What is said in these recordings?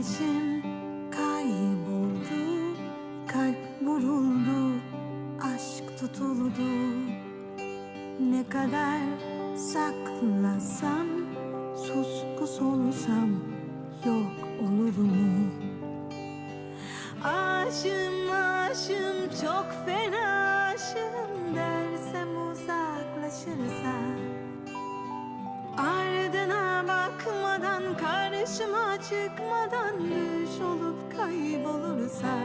Güneşim kayboldu, kalp vuruldu, aşk tutuldu. Ne kadar saklasam, suskus olsam yok olur mu? Aşığım, aşığım, çok fena aşığım dersem uzaklaşırsa, ardına bakmadan, karşıma çıkmadan düş olup kaybolursa.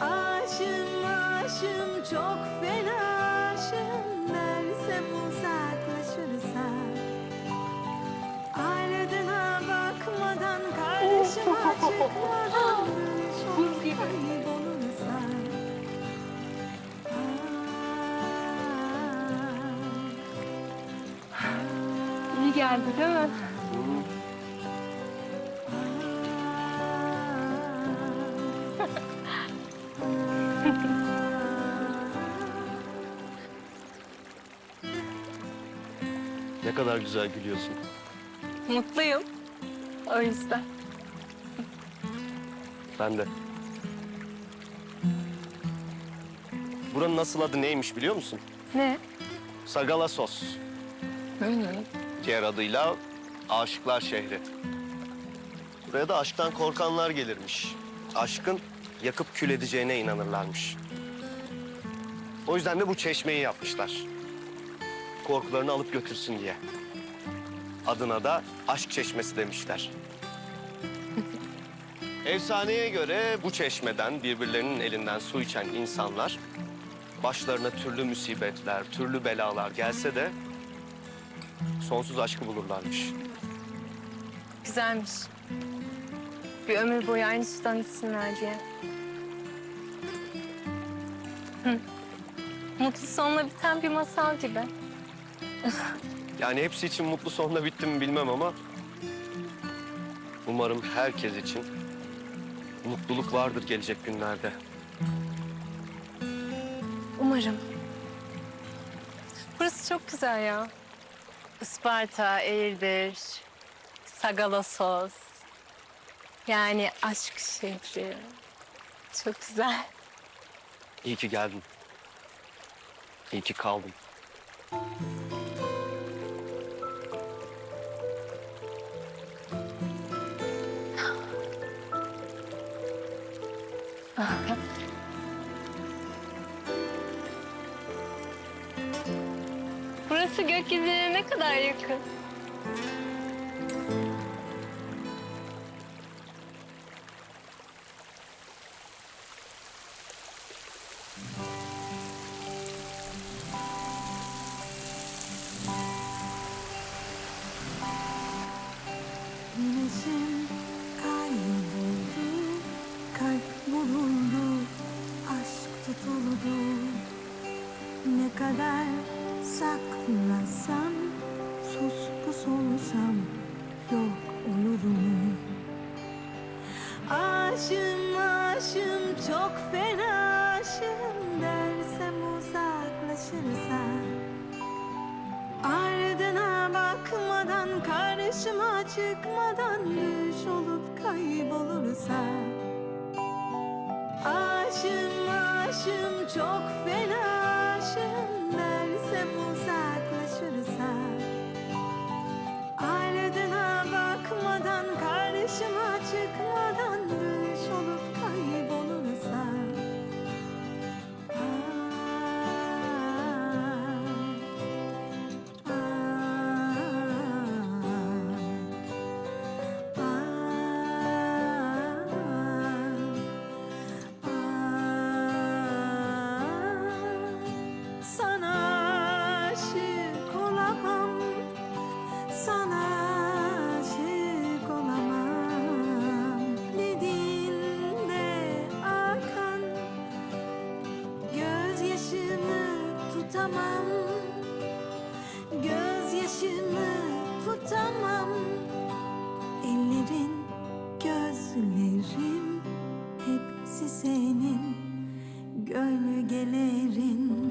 Aşığım, aşığım, çok fena aşığım dersem uzaklaşırsa, ardına bakmadan, karşıma çıkmadan düş olup kaybolursa. İyi geldi değil mi? Ne kadar güzel gülüyorsun. Mutluyum. O yüzden. Ben de. Buranın asıl adı neymiş biliyor musun? Ne? Sagalassos. Diğer adıyla Aşıklar Şehri. Buraya da aşktan korkanlar gelirmiş. Aşkın yakıp kül edeceğine inanırlarmış. O yüzden de bu çeşmeyi yapmışlar. Korkularını alıp götürsün diye. Adına da Aşk Çeşmesi demişler. Efsaneye göre bu çeşmeden birbirlerinin elinden su içen insanlar başlarına türlü musibetler, türlü belalar gelse de sonsuz aşkı bulurlarmış. Güzelmiş. Bir ömür boyu aynı sudan içsinler diye. Mutlu sonla biten bir masal gibi. Yani hepsi için mutlu sonla bitti mi bilmem ama umarım herkes için mutluluk vardır gelecek günlerde. Umarım. Burası çok güzel ya. Isparta, Eğirdir, Sagalassos. Yani aşk şehri. Çok güzel. İyi ki geldin. İyi ki kaldın. Burası gökyüzüne ne kadar yakın. Güneşim kayboldu, kalp vuruldu, aşk tutuldu. Ne kadar saklasam, suskus olsam yok olur mu? Aşığım, aşığım, çok fena aşığım dersem uzaklaşırsa, ardına bakmadan, karşıma çıkmadan düş olup kaybolursa. Aşığım, aşığım, çok fena aşığım dersem uzaklaşırsa, ardına bakmadan, karşıma çıkmadan düş olup kaybolursa. Sana aşık olamam, sana aşık olamam dediğinde akan gözyaşımı tutamam, gözyaşımı tutamam. Ellerin, gözlerin hepsi senin, gölgelerin